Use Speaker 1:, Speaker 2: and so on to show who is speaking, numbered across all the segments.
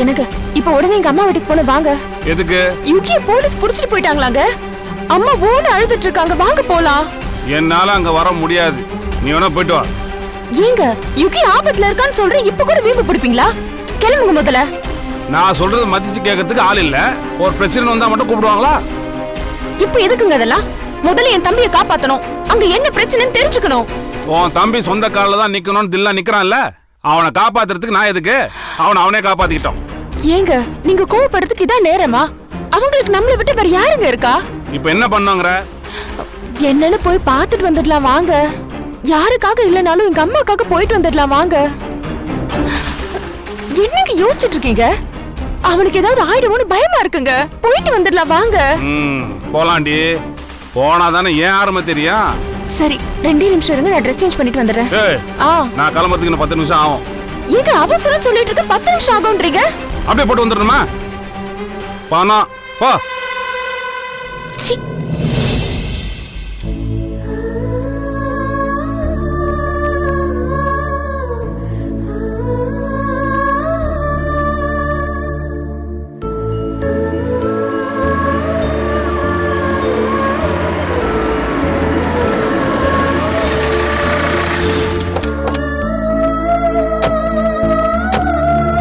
Speaker 1: எனக்கு இப்ப உடனே எங்க அம்மா வீட்டுக்கு போன வாங்க.
Speaker 2: எதுக்கு?
Speaker 1: யுகிய போலீஸ் புடிச்சிட்டு போயிட்டாங்களாங்க. அம்மா ஓட அழுதுட்டு இருக்காங்க, வாங்க போலாம்.
Speaker 2: என்னால அங்க வர முடியாது, நீ வேணா போயிட்டு வா.
Speaker 1: ஏங்க யுகி ஆபத்துல இருக்கான்னு சொல்றேன், இப்ப கூட வீம்பு பிடிப்பீங்களா? கிளம்புங்க முதல்ல.
Speaker 2: நான் சொல்றது மதிச்சு கேட்கறதுக்கு ஆள் இல்ல, ஒரு பிரச்சனை வந்தா மட்டும் கூப்பிடுவாங்களா?
Speaker 1: இப்ப எதுக்குங்க அதெல்லாம்? முதல்ல என் தம்பியை காப்பாத்தணும், அங்க என்ன பிரச்சனைன்னு தெரிஞ்சுக்கணும்.
Speaker 2: உன் தம்பி சொந்த காலில் தான் நிக்கணும்னு தில்லா நிக்கிறான்ல, அவனை காப்பாத்துறதுக்கு நான் எதுக்கு? அவனே காப்பாத்திக்கிட்டோம்.
Speaker 1: ஏங்க நீங்க கோவப்படுறதுக்கு இதான் நேரமா? அவங்களுக்கு நம்மளை விட்டு வேற யாருங்க இருக்கா?
Speaker 2: இப்ப என்ன பண்ணுங்கற?
Speaker 1: என்னன்னு போய் பார்த்துட்டு வந்துடலாம் வாங்க. யாருக்காக இல்லனாலும் எங்க அம்மாக்காக போயிட்டு வந்துடலாம் வாங்க. என்னங்க யோசிச்சுட்டு இருக்கீங்க? அவனுக்கு ஏதாவது ஆயிடுமோன்னு பயமா இருக்குங்க. போயிட்டு வந்துடலாம் வாங்க.
Speaker 2: போலாண்டி, போனாதானே ஏன் ஆரம்ப தெரியும்.
Speaker 1: சரி 2 நிமிஷம் இருங்க, நான் ட்ரெஸ் சேஞ்ச் பண்ணிட்டு வந்துடுறேன்.
Speaker 2: நான் கிளம்புறதுக்கு இன்னும் 10 நிமிஷம் ஆகும்.
Speaker 1: ஏங்க அவசரம் சொல்லிட்டு இருக்க, 10 நிமிஷம் ஆகும்ன்றீங்க?
Speaker 2: அப்படியே போட்டு வந்துடணுமா? பணம் போ.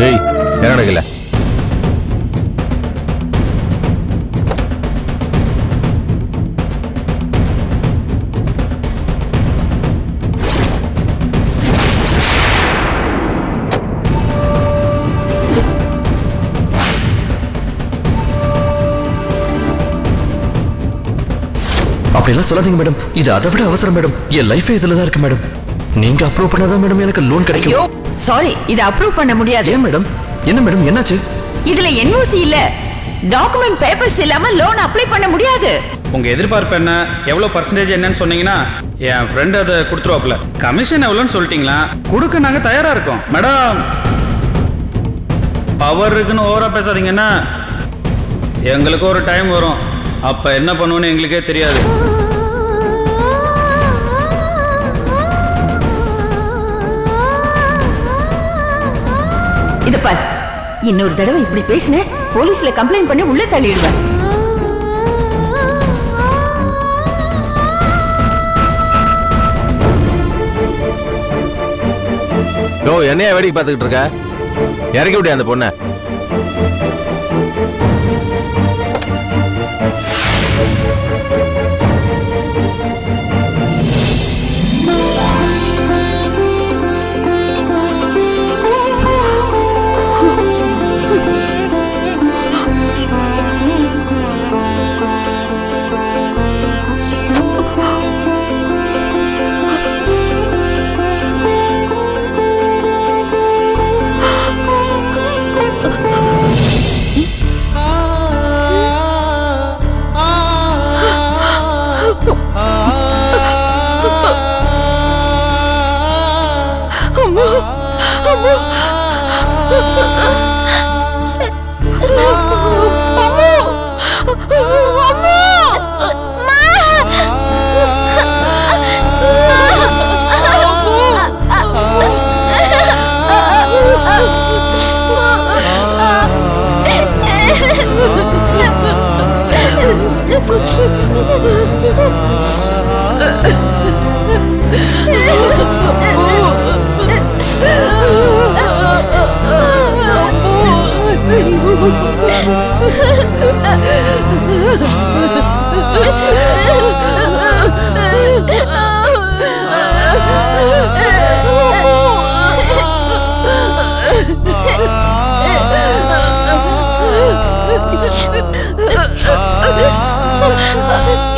Speaker 3: ஏய், என்ன நடக்கல?
Speaker 4: அப்படிலாம் சொல்லாதீங்க மேடம், இது அதை விட அவசரம் மேடம். என் லைஃபே இதுல தான் இருக்கு மேடம். நீங்க அப்ரூவ் பண்ணாதான் மேடம் எனக்கு லோன் கிடைக்கும்.
Speaker 5: சாரி, இத அப்ரூவ் பண்ண முடியாது.
Speaker 4: ஏன் மேடம்? என்ன மேடம், என்னாச்சு?
Speaker 5: இதுல என்ஓசி இல்ல, டாக்குமெண்ட் பேப்பர்ஸ் இல்லாம லோன் அப்ளை பண்ண முடியாது.
Speaker 6: உங்க எதிர்பார்ப்பு என்ன, எவ்வளவு பர்சன்டேஜ் என்னன்னு சொன்னீங்கன்னா என் ஃப்ரெண்ட் அதை கொடுத்துருவாப்ல. கமிஷன் எவ்வளோன்னு சொல்லிட்டீங்களா, கொடுக்க நாங்க தயாரா இருக்கோம். மேடம், பவர் இருக்குன்னு ஓவரா பேசாதீங்கன்னா எங்களுக்கு ஒரு டைம் வரும், அப்ப என்ன பண்ணுவோன்னு எங்களுக்கே தெரியாது.
Speaker 5: இத பார், இன்னொரு தடவை இப்படி பேசின போலீஸ்ல கம்ப்ளைண்ட் பண்ணி உள்ள தள்ளிடுவேன்.
Speaker 3: என்னையா வேடிக்கை பார்த்துக்கிட்டு இருக்க? இறக்கி விட்டியா அந்த பொண்ணை?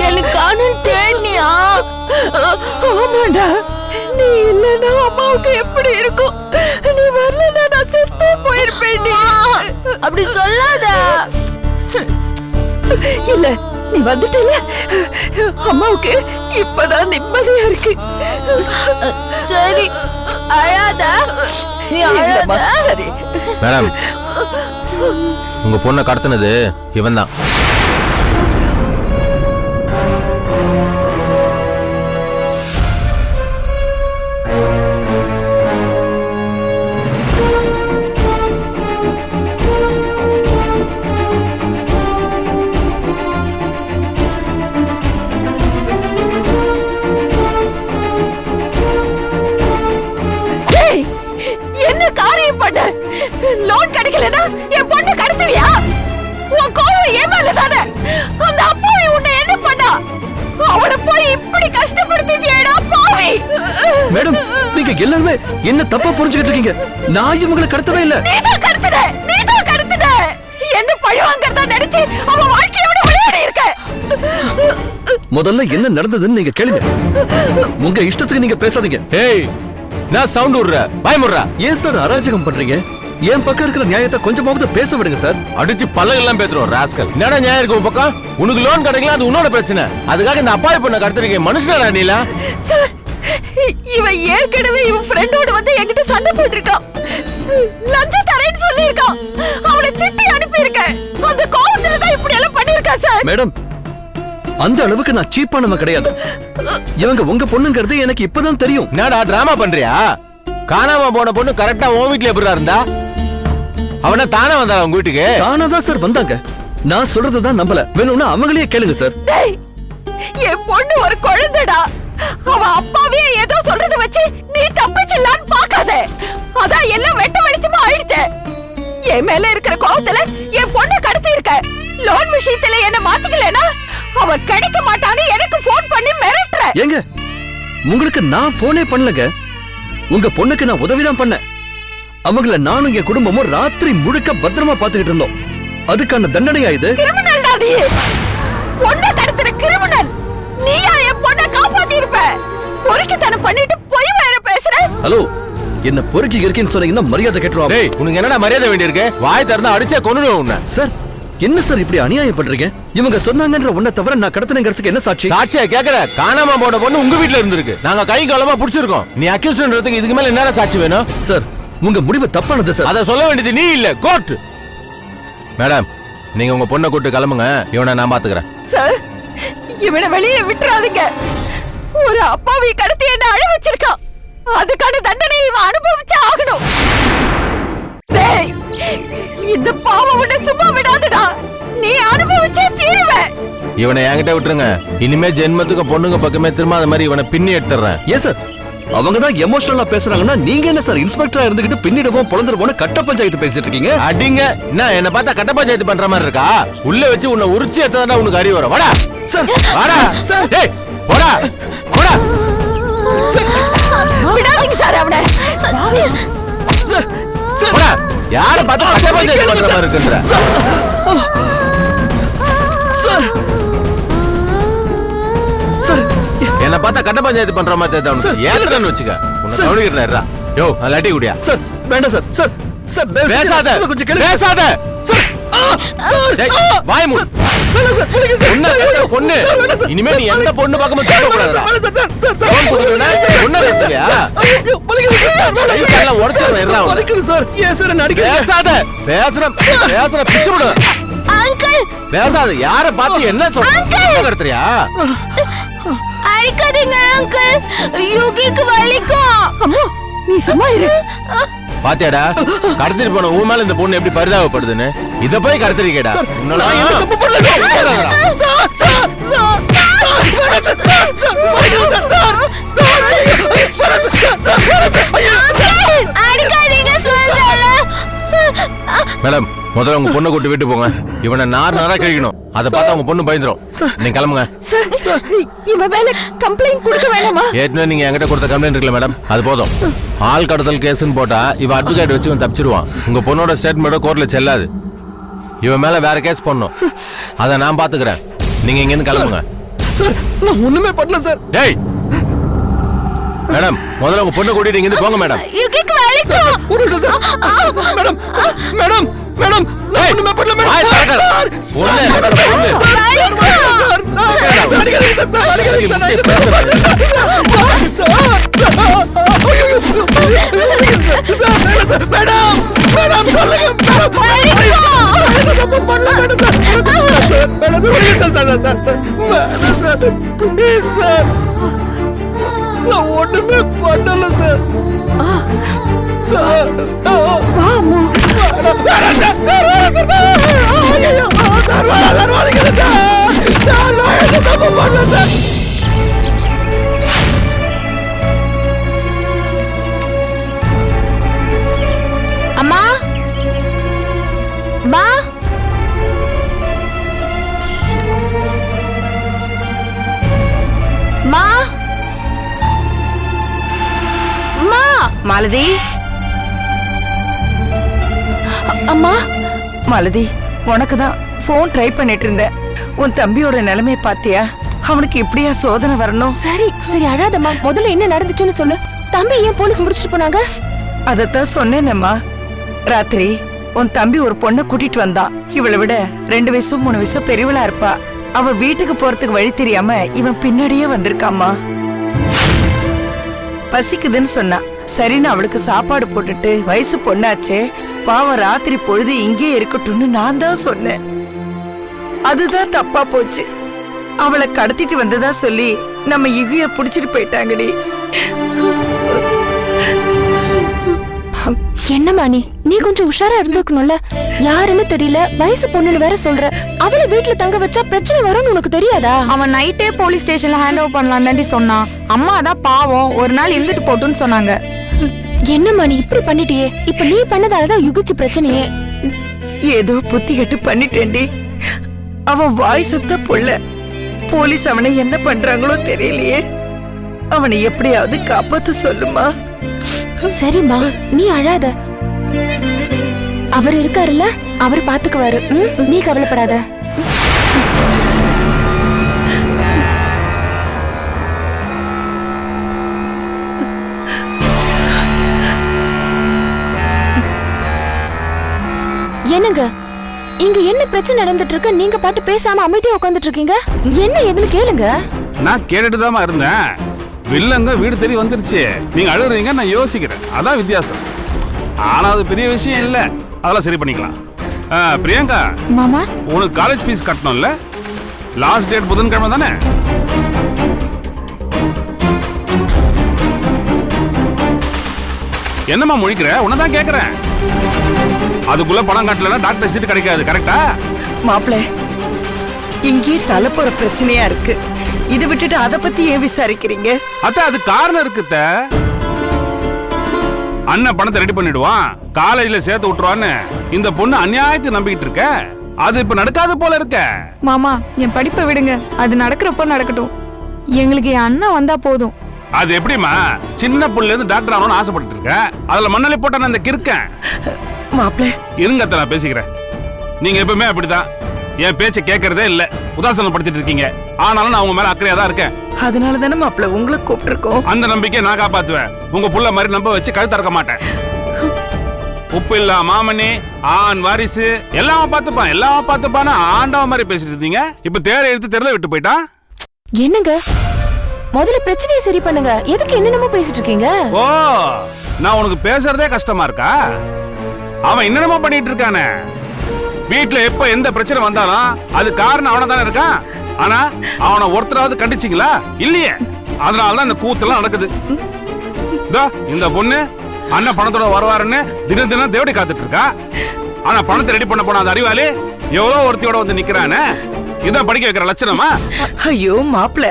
Speaker 1: எனக்கு காணும் தேனியா? ஆமாண்டா, நீ இல்லன்னா அம்மாவுக்கு எப்படி இருக்கும்? நீ வரலன்னா நான் செத்தே போயிருப்பேன். அப்படி சொல்லாத. இல்ல, நீ வந்துட்டல, அம்மாவுக்கு இப்பதான் நிம்மதியா இருக்கு. சரி அழாத, நீ அழாத. சரி
Speaker 3: மேடம், உங்க பொண்ணை கடத்தினது இவன் தான்.
Speaker 5: மாட்டிக்கலனா என் பொண்ணு கடத்துவியா? உன் கோவம் ஏன் மேல தானே? அந்த அப்பாவி உன்னை என்ன பண்ணா? அவளை போய் இப்படி கஷ்டப்படுத்திட்டியேடா பாவி.
Speaker 4: மேடம் நீங்க எல்லாருமே என்ன தப்பா புரிஞ்சுக்கிட்டு இருக்கீங்க. நான் இவங்களை கடத்தவே இல்ல.
Speaker 5: நீதான் கடத்துன. என்ன பழி வாங்கறதா நினைச்சு அவன் வாழ்க்கையோட விளையாடி இருக்க.
Speaker 4: முதல்ல என்ன நடந்ததுன்னு நீங்க கேளுங்க. உங்க இஷ்டத்துக்கு நீங்க பேசாதீங்க.
Speaker 3: ஏய் நான் சவுண்ட் விடுற பயமுடுறா.
Speaker 4: ஏன் சார் அராஜகம் பண்றீங்க? என் பக்கம் இருக்கிற நியாயத்தை கொஞ்சமாவது பேச விடுங்க சார்.
Speaker 3: அடிச்சு பல்லகெல்லாம் பேத்துறோம் ராஸ்கல். என்னடா நியாயம் இருக்கு உன் பக்கம்? உனக்கு லோன் கிடைக்கல, அது உன்னோட பிரச்சனை. அதுக்காக இந்த அப்பாவி பொண்ணை கடத்துறீங்க. மனுஷனா நீலா?
Speaker 5: சார், இவன் ஏற்கனவே இவன் ஃப்ரெண்டோட வந்து என்கிட்ட சண்டை போட்டிருக்கான். லஞ்சம் தரேன்னு சொல்லியிருக்கான். அவனை திட்டி அனுப்பியிருக்கேன். அந்த கோவத்துல தான் இப்படி எல்லாம் பண்ணிருக்கான் சார்.
Speaker 4: மேடம் அந்த அளவுக்கு நான் சீப்பானவன் கிடையாது. இவங்க உங்க பொண்ணுங்கிறது எனக்கு இப்பதான் தெரியும்.
Speaker 3: என்னடா டிராமா பண்றியா? காணாம போன பொண்ணு கரெக்டா உன் வீட்டுல எப்படி இருந்தா? அவனா தானே வந்தா உங்க வீட்டுக்கு?
Speaker 4: தானாதான் சார் வந்தாங்க. நான் சொல்றதுதான் நம்பல. வேணும்னா அவங்களையே கேளுங்க சார்.
Speaker 5: டேய், என் பொண்ணு ஒரு குழந்தைடா. அவ அப்பாவே ஏதோ சொல்றத வச்சு நீ தப்பிச்சிடலான்னு பாக்காத. அதான் எல்லாம் வெட்ட வெளிச்சமா ஆயிடுச்சு. என் மேல இருக்கிற கோவத்துல என் பொண்ணை கடத்தி இருக்க. லோன் விஷயத்துல என்ன மாத்திக்கலனா அவ கிடைக்க மாட்டான்னு எனக்கு போன் பண்ணி மிரட்டுற.
Speaker 4: ஏங்க உங்களுக்கு நான் போனே பண்ணலங்க. உங்க பொண்ணுக்கு நான் உதவிதான் பண்ணேன். அவங்கள நானும் என் குடும்பமும் ராத்திரி முழுக்க பத்திரமா பாத்துக்கிட்டு இருந்தோம். அதுக்கான தண்டனையா இது?
Speaker 5: கிரிமினல் டா நீ. பொண்ணை கடத்துற கிரிமினல். நீயா என் பொண்ணை காப்பாத்தி இருப்ப. பொறுக்கித்தனம் பண்ணிட்டு போய் வேற பேசுற.
Speaker 4: ஹலோ, என்ன பொறுக்கி இருக்கேன்னு சொன்னீங்கன்னா மரியாதை கேட்டுருவா.
Speaker 3: டேய் உனக்கு என்னடா மரியாதை வேண்டியிருக்கு? வாய் திறந்தா அடிச்சே கொன்னுடுவேன் உன்னை.
Speaker 4: சார் என்ன சார் இப்படி அநியாயம் பண்றீங்க? இவங்க சொன்னாங்கன்ற உன்னை தவிர நான் கடத்தினங்கிறதுக்கு என்ன சாட்சி?
Speaker 3: சாட்சியா கேக்குற? காணாம போன பொண்ணு உங்க வீட்டுல இருந்திருக்கு. நாங்க கை காலமா புடிச்சிருக்கோம். நீ அக்யூஸ்ட்ன்றதுக்கு இதுக்கு மேல என்ன சாட்சி வேணும்?
Speaker 4: சார் உங்க முடிவு தப்பானது சார்.
Speaker 3: அத சொல்ல வேண்டியது நீ இல்ல, கோர்ட். மேடம் நீங்க உங்க பொண்ணை கூட்டு கிளம்புங்க. இவனை நான் பாத்துக்கிறேன்.
Speaker 5: சார், இவனை வெளியே விட்டுறாதீங்க. ஒரு அப்பாவி கடத்தி என்ன அழ வச்சிருக்கான். அதுக்கான தண்டனை இவன் அனுபவிச்சு ஆகணும். டேய், இந்த பாவம் உன்னை சும்மா விடாதடா. நீ அனுபவிச்சே தீருவ.
Speaker 3: இவனை என்கிட்ட விட்டுருங்க. இனிமே ஜென்மத்துக்கு பொண்ணுங்க பக்கமே திரும்ப அந்த மாதிரி இவனை பின்னி எடுத்துறேன்.
Speaker 4: ஏன் சார் அவங்க தான் எமோஷனலா பேசுறாங்கன்னா நீங்க என்ன சார் இன்ஸ்பெக்டரா இருந்துகிட்டு பின்னிடவும் பொழந்துருவோம் கட்ட பஞ்சாயத்து பேசிட்டு இருக்கீங்க?
Speaker 3: அடிங்க. என்ன பார்த்தா கட்ட பஞ்சாயத்து பண்ற மாதிரி இருக்கா? உள்ள வச்சு உன்னை உரிச்சு எடுத்தா உனக்கு அறிவு வரும். வாடா
Speaker 4: சார்,
Speaker 3: வாடா
Speaker 4: சார்.
Speaker 3: டேய் போடா போடா.
Speaker 5: விடாதீங்க சார் அவனை.
Speaker 4: சார் சார்
Speaker 3: போடா. யார பார்த்தா கட்ட பஞ்சாயத்து பண்ற மாதிரி இருக்குன்ற?
Speaker 4: சார் சார்
Speaker 3: என்ன பார்த்தா கட்ட பஞ்சாயத்து பண்ற மாதிரி தெரியுதா உனக்கு? ஏத்துறன்னு வச்சுக்க. உன்னை கவனிக்கிறேன்டா. யோ லட்டி குடியா.
Speaker 4: சார் வேண்டாம் சார். சார் சார்
Speaker 3: பேசாத
Speaker 4: கொஞ்சம் கேளுங்க.
Speaker 3: பேசாத.
Speaker 4: சார்
Speaker 3: டேய் வாய் மூடு.
Speaker 4: வேண்டாம் சார்.
Speaker 3: பொண்ணு கட்ட பொண்ணு. இனிமே நீ எந்த பொண்ணு பக்கமும் திரும்ப கூடாதுடா. போன் கொடுக்கறனா பொண்ணு பேசுறியா? எல்லாம் உடைச்சிடுறேன் இருடா உன்னை.
Speaker 4: சார் ஏன் சார் என்ன அடிக்கிறீங்க?
Speaker 3: பேசாத. பேசுற பிச்சு விடு.
Speaker 5: அங்கிள்,
Speaker 3: பேசாத. யார பார்த்து என்ன சொல்ற கடத்துறியா?
Speaker 5: அடிக்காதீங்க அங்கிள். யூகிக்கு வலிக்கும். அம்மா நீ சும்மா இரு.
Speaker 3: பாத்தியாடா கடத்திட்டு போன உன் மேல இந்த பொண்ணு எப்படி பரிதாபப்படுதுன்னு? இத போய் கடத்திருக்கேடா.
Speaker 4: நான் எந்த தப்பு பண்ணல சார். சார் சார் சார்
Speaker 5: அடிக்காதீங்க சொல்றல.
Speaker 3: மேடம் முதல்ல உங்க பொண்ணை கூட்டு வீட்டு போங்க. இவனை நாரா கழிக்கணும். அதை பார்த்தா உங்க பொண்ணு பயந்துரும். நீங்க கிளம்புங்க.
Speaker 5: சார், இவன் மேல கம்ப்ளைண்ட் கொடுக்க வேணாமா?
Speaker 3: ஏற்கனவே நீங்க என்கிட்ட கொடுத்த கம்ப்ளைண்ட் இருக்குல்ல மேடம், அது போதும். ஆள் கடத்தல் கேஸ்ன்னு போட்டா இவன் அட்வொகேட் வச்சு இவன் தப்பிச்சிருவான். உங்க பொண்ணோட ஸ்டேட்மெண்ட் கோர்ட்ல செல்லாது. இவன் மேல வேற கேஸ் பண்ணணும். அதை நான் பாத்துக்கிறேன். நீங்க இங்க இருந்து கிளம்புங்க.
Speaker 4: சார் நான் ஒண்ணுமே பண்ணல சார்.
Speaker 3: டேய் மேடம் முதல்ல உங்க பொண்ணை கூட்டிட்டு இங்க இருந்து போங்க மேடம்.
Speaker 5: யூகிக்கு வலிக்கும்.
Speaker 4: ஒரு நிமிஷம் சார். மேடம் மேடம் மேடம் நான் ஒண்ணுமே பண்ணல மேடம்.
Speaker 3: வாய் திறக்காத. பொண்ணு பொண்ணு.
Speaker 4: நான் ஒண்ணுமே பண்ணல சார். சார்
Speaker 1: அம்மா
Speaker 5: மாலதி,
Speaker 1: அம்மா,
Speaker 5: மாலதி, உனக்கு தான் போன் ட்ரை பண்ணிட்டு இருந்தேன். உன் தம்பியோட நிலைமை பாத்தியா? அவனுக்கு இப்படியா சோதனை வரணும்?
Speaker 1: சரி சரி அழாதம்மா. முதல்ல என்ன நடந்துச்சுன்னு சொல்லு. தம்பி ஏன் போலீஸ் முடிச்சிட்டு போனாங்க?
Speaker 5: அதத்தான் சொன்னேனேம்மா. ராத்திரி உன் தம்பி ஒரு பொண்ணை கூட்டிட்டு வந்தான். இவளை விட 2 வயசோ 3 வயசோ பெரியவளா இருப்பா. அவ வீட்டுக்கு போறதுக்கு வழி தெரியாம இவன் பின்னாடியே வந்திருக்காமா. பசிக்குதுன்னு சொன்னா. சரின்னு அவளுக்கு சாப்பாடு போட்டுட்டு, வயசு பொண்ணாச்சே பாவம் ராத்திரி பொழுது இங்கே இருக்கட்டும்னு நான் தான் சொன்னேன். அதுதான் தப்பா போச்சு. அவளை கடத்திட்டு வந்ததா சொல்லி நம்ம இகைய புடிச்சிட்டு போயிட்டாங்கடி.
Speaker 1: என்னம்மா நீ கொஞ்சம் உஷாரா இருந்திருக்கணும்ல. யாருன்னு தெரியல, வயசு பொண்ணுன்னு வேற சொல்ற. அவளை வீட்டுல தங்க வச்சா பிரச்சனை வரும்னு உனக்கு தெரியாதா?
Speaker 7: அவன் நைட்டே போலீஸ் ஸ்டேஷன்ல ஹேண்ட் ஓவர் பண்ணலாம்னு சொன்னான். அம்மா தான் பாவம் ஒரு நாள் இருந்துட்டு போட்டுன்னு சொன்னாங்க.
Speaker 1: என்னம்மா நீ இப்படி பண்ணிட்டியே? இப்ப நீ பண்ணதாலதான் யுகிக்கு பிரச்சனையே.
Speaker 5: ஏதோ புத்தி கெட்டு பண்ணிட்டேன்டி. அவன் வாய் சத்த புள்ள. போலீஸ் அவனை என்ன பண்றாங்களோ தெரியலையே. அவனை எப்படியாவது காப்பாத்து சொல்லுமா.
Speaker 1: சரிம்மா நீ அழாத. அவர் இருக்காருல்ல, அவர் பாத்துக்குவாரு. நீ கவலைப்படாத. என்னங்க இங்க என்ன பிரச்சனை நடந்துட்டு இருக்கு? நீங்க பாட்டு பேசாம அமைதியா உட்கார்ந்துட்டு இருக்கீங்க. என்ன ஏதுன்னு கேளுங்க.
Speaker 2: நான் கேட்டுட்டு இருந்தேன். வில்லங்க வீடு தேடி வந்துருச்சு. நீங்க அழுகுறீங்க, நான் யோசிக்கிறேன். அதான் வித்தியாசம். ஆனா அது பெரிய விஷயம் இல்ல. அதெல்லாம் சரி பண்ணிக்கலாம். பிரியங்கா
Speaker 7: மாமா,
Speaker 2: உனக்கு காலேஜ் ஃபீஸ் கட்டணும்ல? லாஸ்ட் டேட் புதன்கிழமை தானே? என்னம்மா முழிக்கிற? உன்னதான் கேக்குறேன். அதுக்குள்ள பணம் கட்டலன்னா டாக்டர் சீட் கிடைக்காது. கரெக்டா?
Speaker 5: மாப்பிள்ள, இங்கே தலை போற பிரச்சனையா இருக்கு. இதை விட்டுட்டு அதை பத்தி ஏன் விசாரிக்கிறீங்க?
Speaker 2: அது காரணம் இருக்குத்த. அண்ணன் பணத்தை ரெடி பண்ணிடுவான், காலேஜ்ல சேர்த்து விட்டுருவான்னு இந்த பொண்ணு அநியாயத்தை நம்பிக்கிட்டு இருக்க. அது இப்ப நடக்காது போல இருக்க.
Speaker 7: மாமா என் படிப்பை விடுங்க. அது நடக்கிறப்ப நடக்கட்டும். எங்களுக்கு என் அண்ணன் வந்தா போதும்.
Speaker 2: அது எப்படிமா? சின்ன புள்ள இருந்து டாக்டர் ஆகணும்னு ஆசைப்பட்டு இருக்க. அதுல மண்ணலி போட்ட அந்த கிறுக்கன்.
Speaker 5: மாப்பிள்ள
Speaker 2: இருங்க, நான் பேசிக்கிறேன். நீங்க எப்பவுமே அப்படிதான். என் பேச்சை கேட்கறதே இல்ல, உதாசனப்படுத்திட்டு இருக்கீங்க. ஆனாலும் நான் உங்க மேல அக்கறையா தான் இருக்கேன்.
Speaker 5: அதனால தானே மாப்பிள்ள உங்களை கூப்பிட்டுருக்கோம்.
Speaker 2: அந்த நம்பிக்கையை நான் காப்பாத்துவேன். உங்க புள்ள மாதிரி நம்ப வச்சு கழுத்த இருக்க மாட்டேன். உப்பு இல்ல மாமனி, ஆண் வாரிசு எல்லாம் பார்த்துப்பான் ஆண்டவ மாதிரி பேசிட்டு இருந்தீங்க. இப்ப தேரை எடுத்து தெருல விட்டு போயிட்டான்.
Speaker 1: என்னங்க முதல்ல பிரச்சனையை சரி பண்ணுங்க. எதுக்கு என்னென்னமோ பேசிட்டு இருக்கீங்க?
Speaker 2: ஓ, நான் உனக்கு பேசுறதே கஷ்டமா இருக்கா? அவன் என்னென்னமோ பண்ணிட்டு இருக்கானே. வீட்டுல எப்ப எந்த பிரச்சனை வந்தாலும் அது காரணம் அவன தானே இருக்கான். ஆனா அவனை ஒருத்தராவது கண்டிச்சிங்களா? இல்லையே. அதனாலதான் இந்த கூத்தெல்லாம் நடக்குது. இந்த பொண்ணு அண்ணன் பணத்தோட வருவாருன்னு தினம் தினம் தேவடி காத்துட்டு இருக்கா. ஆனா பணத்தை ரெடி பண்ண போன அந்த அறிவாளி எவ்வளவு ஒருத்தியோட வந்து நிக்கிறானே. இதான் படிக்க வைக்கிற லட்சணமா?
Speaker 5: ஐயோ மாப்பிள்ள,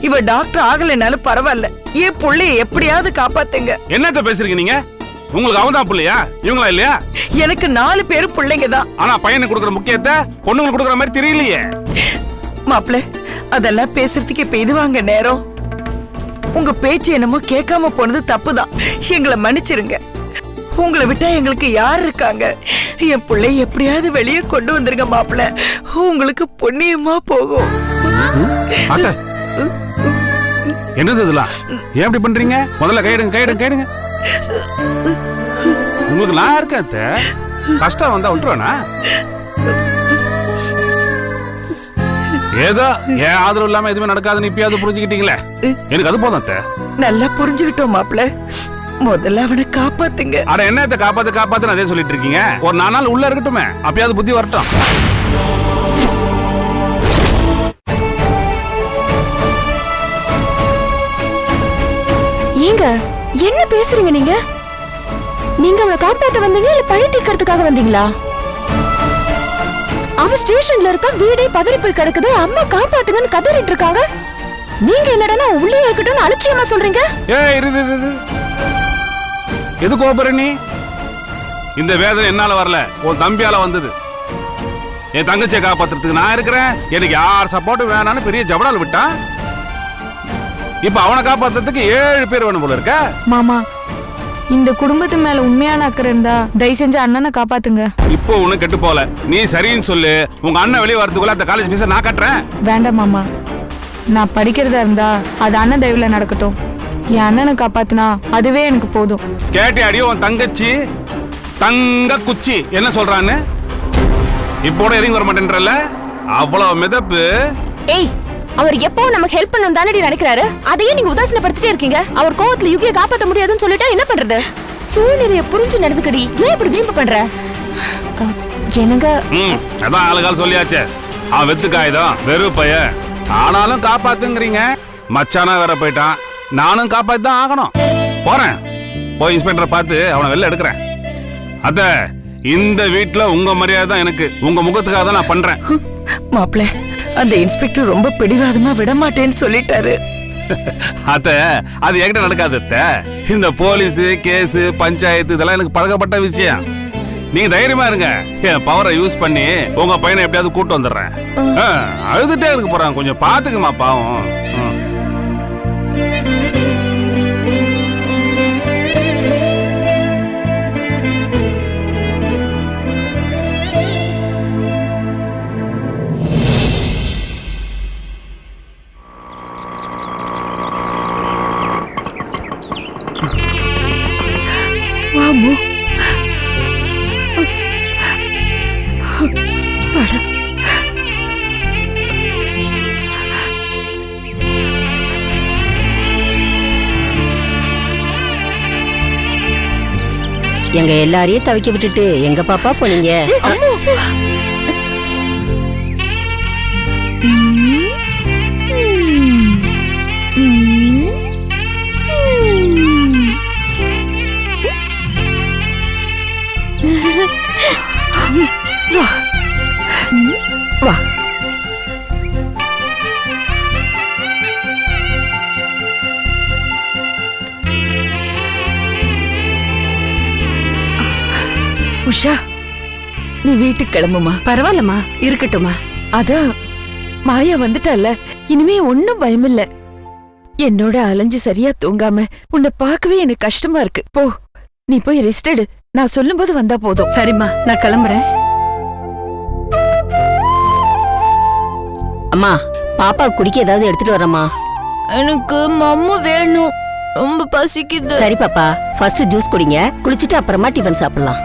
Speaker 5: இவ டாக்டர் ஆகலைனாலும் பரவாயில்ல. என் புள்ளைய எப்படியாவது காப்பாத்துங்க.
Speaker 2: என்னத்த பேசுறீங்க நீங்க? உங்களுக்கு அவன்தான் புள்ளையா, இவங்களா இல்லையா?
Speaker 5: எனக்கு 4 பேரு பிள்ளைங்க தான்.
Speaker 2: ஆனா பையனுக்கு கொடுக்குற முக்கியத்தை பொண்ணுங்களுக்கு கொடுக்குற மாதிரி தெரியலையே.
Speaker 5: மாப்பிள்ள, அதெல்லாம் பேசுறதுக்கு இப்ப இதுவாங்க நேரம். உங்க பேச்சு என்னமோ கேட்காம போனது தப்புதான். எங்களை மன்னிச்சிருங்க. உங்களை விட்டா எங்களுக்கு யார் இருக்காங்க? என் பிள்ளை எப்படியாவது வெளியே கொண்டு வந்துருங்க மாப்பிள்ள. உங்களுக்கு புண்ணியமா போகும்.
Speaker 2: என்னது இதெல்லாம்? ஏன் இப்படி பண்றீங்க? முதல்ல கைடுங்க. உங்களுக்கு நான் இருக்கேன். கஷ்டம் வந்தா விட்டுருவேனா? ஏதோ ஏன் ஆதரவு இல்லாம எதுவுமே நடக்காதுன்னு இப்பயாவது புரிஞ்சுக்கிட்டீங்களே. எனக்கு அது போதும்.
Speaker 5: நல்லா புரிஞ்சுக்கிட்டோம் மாப்பிள்ள. முதல்ல அவனை காப்பாத்துங்க.
Speaker 2: அட என்னத்தை காப்பாத்து அதே சொல்லிட்டு இருக்கீங்க. ஒரு 4 நாள் உள்ள இருக்கட்டுமே, அப்பயாவது புத்தி வரட்டும்.
Speaker 1: ஏங்க என்ன பேசுறீங்க நீங்க? நீங்க அவளை காப்பாத்த வந்தீங்க இல்ல பழி தீர்க்கறதுக்காக வந்தீங்களா? அவ ஸ்டேஷன்ல இருக்க, வீடே பதறி போய் கிடக்குது. அம்மா காப்பாத்துங்கன்னு கதறிட்டு இருக்காங்க. நீங்க என்னடா உள்ளே இருக்கட்டும்னு அலட்சியமா சொல்றீங்க?
Speaker 2: ஏய் எது கோபுர நீ? இந்த வேதனை என்னால வரல, உன் தம்பியால வந்தது. என் தங்கச்சியை காப்பாத்துறதுக்கு நான் இருக்கிறேன். எனக்கு யார் சப்போர்ட் வேணான்னு பெரிய ஜபடால் விட்டான். இப்ப அவனை காப்பாத்துறதுக்கு 7 பேர் வேணும் போல இருக்க.
Speaker 7: மாமா இந்த குடும்பத்து மேல உண்மையான அக்கறை இருந்தா தயவு செஞ்சு அண்ணனை காப்பாத்துங்க.
Speaker 2: இப்போ ஒண்ணு கெட்டு போல. நீ சரின்னு சொல்லு. உங்க அண்ணன் வெளியே வரதுக்குள்ள அந்த காலேஜ் ஃபீஸை நான் கட்டுறேன்.
Speaker 7: வேண்டாம் மாமா, நான் படிக்கிறதா இருந்தா அது அண்ணன் தயவுல நடக்கட்டும். என் அண்ணனை காப்பாத்துனா அதுவே எனக்கு போதும்.
Speaker 2: கேட்டி உன் தங்கச்சி தங்க குச்சி என்ன சொல்றான்னு இப்போட இறங்கி வர மாட்டேன்றல. அவ்வளவு மிதப்பு.
Speaker 1: ஏய், அவர் எப்போ நமக்கு ஹெல்ப் பண்ணணும் தானடி நினைக்கிறாரு. அதையே நீங்க உதாசீனப்படுத்திட்டே இருக்கீங்க. அவர் கோவத்துல யுகியை காப்பாத்த முடியாதுன்னு சொல்லிட்டா என்ன பண்றது? சூழ்நிலையை புரிஞ்சு நடந்துக்கடி. ஏன் இப்படி வீம்பு பண்ற? என்னங்க?
Speaker 2: அதான் ஆளுகால் சொல்லியாச்சே. அவன் வெத்து காயுதான் வெறும் பைய. ஆனாலும் காப்பாத்துங்கிறீங்க. மச்சானா வேற போயிட்டான். நானும் காப்பாத்தி தான் ஆகணும். போறேன், போய் இன்ஸ்பெக்டரை பார்த்து அவனை வெளில எடுக்கிறேன். அத இந்த வீட்டுல உங்க மரியாதை தான் எனக்கு. உங்க முகத்துக்காக தான் நான் பண்றேன்.
Speaker 5: மாப்பிள்ள, அந்த இன்ஸ்பெக்டர் ரொம்ப பிடிவாதமா விட மாட்டேன்னு சொல்லிட்டாரு.
Speaker 2: அத்த அது என்கிட்ட நடக்காது அத்த. இந்த போலீஸ் கேஸ் பஞ்சாயத்து இதெல்லாம் எனக்கு பழக்கப்பட்ட விஷயம். நீங்க தைரியமா இருங்க. என் பவரை யூஸ் பண்ணி உங்க பையனை எப்படியாவது கூட்டு வந்துடுறேன். அழுதுட்டே இருக்க போறான், கொஞ்சம் பாத்துக்குமா பாவம்.
Speaker 5: வாமு,
Speaker 8: எங்க எல்லாரையும் தவிக்க விட்டுட்டு எங்க பாப்பா போனீங்க?
Speaker 5: வா. உஷா, நீ வீட்டுக்கு கிளம்புமா.
Speaker 8: பரவாயில்லம்மா, இருக்கட்டுமா.
Speaker 5: அதான் மாயா வந்துட்டால, இனிமே ஒன்னும் பயமில்ல. என்னோட அலைஞ்சு சரியா தூங்காம உன்னை பார்க்கவே எனக்கு கஷ்டமா இருக்கு. போ, நீ போய் ரெஸ்ட் எடு. நான் சொல்லும்போது வந்தா போதும்.
Speaker 8: சரிம்மா, நான் கிளம்புறேன். அம்மா, பாப்பா குடிக்க ஏதாவது எடுத்துட்டு வரமா?
Speaker 7: எனக்கு மம்மு வேணும், ரொம்ப பசிக்குது.
Speaker 8: சரி பாப்பா, ஃபர்ஸ்ட் ஜூஸ் குடிங்க, குளிச்சுட்டு அப்புறமா டிஃபன் சாப்பிடலாம்.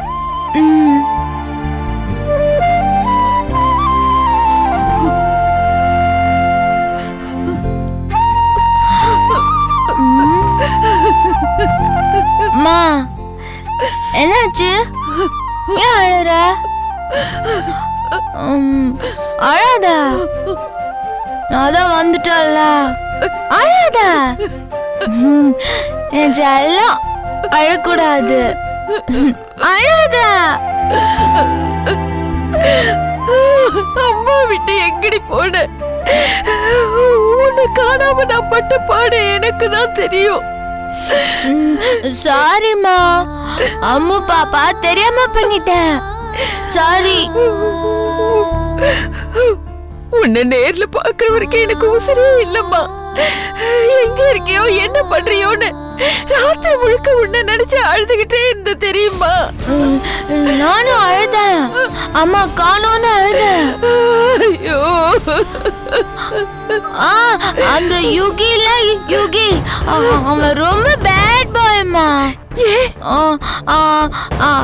Speaker 7: அம்மா, என்னாச்சு? ஏன் அழுற? அழாத, அதான் வந்துட்டல்ல. அழாத என் செல்லம், அழக்கூடாது. அழாத.
Speaker 5: அம்மா விட்டு எங்கடி போன? உன்னை காணாம நான் பட்ட பாடு எனக்கு தான் தெரியும்.
Speaker 7: சாரிம்மா, அம்மு பாப்பா தெரியாம பண்ணிட்டேன். சாரி.
Speaker 5: உன்னை நேர்ல பாக்குற வரைக்கும் எனக்கு உசிரே இல்லம்மா. எங்க இருக்கியோ என்ன பண்றியோன்னு ராத்திரி முழுக்க உன்னை நினைச்சு அழுதுகிட்டே இருந்த தெரியுமா?
Speaker 7: நானும் அழுதேன், அம்மா காணோன்னு அழுதேன்.
Speaker 5: ஐயோ,
Speaker 7: அந்த யுகில யுகி அவன் ரொம்ப பேட் பாய்மா.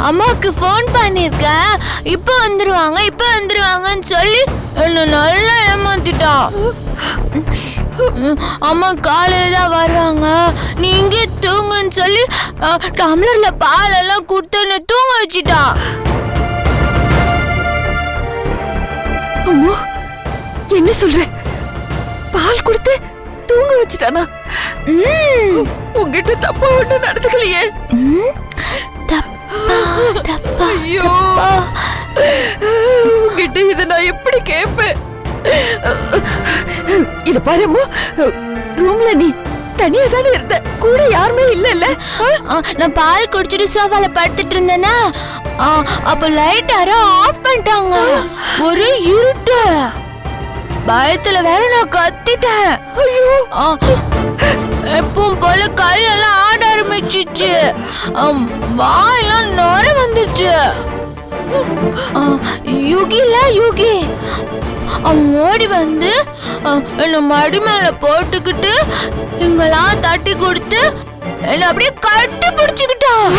Speaker 7: அம்மாவுக்கு ஃபோன் பண்ணிருக்கேன், இப்ப வந்துருவாங்கன்னு சொல்லி என்ன நல்லா ஏமாத்திட்டான். அம்மா காலையில தான் வருவாங்க, நீ இங்கே தூங்குன்னு சொல்லி டம்ளர்ல பால் எல்லாம் கொடுத்து தூங்க வச்சுட்டான்.
Speaker 5: அம்மா, என்ன சொல்ற? பால் கொடுத்து தூங்க வச்சுட்டானா? உங்ககிட்ட தப்பா ஒண்ணு நடந்துக்கலையே? ஐயோ, உங்ககிட்ட இதை நான் எப்படி கேட்பேன்? இத பாருமா, ரூம்ல நீ தனியா தானே இருந்த, கூட யாருமே இல்ல.
Speaker 7: நான் பால் குடிச்சிட்டு சோஃபால படுத்துட்டு இருந்தேனா, அப்ப லைட் யாரோ ஆஃப் பண்ணிட்டாங்க. ஒரு இருட்டு. பயத்துல வேற நான் கத்திட்டேன். ஐயோ, எப்பவும் போல கையெல்லாம் ஆட ஆரம்பிச்சிச்சு. வாயெல்லாம் நொர வந்துச்சு. யுகி அவன் ஓடி வந்து என்ன மடி மேல போட்டுக்கிட்டு இங்கெல்லாம் தட்டி கொடுத்து என்ன அப்படியே கட்டி பிடிச்சுக்கிட்டான்.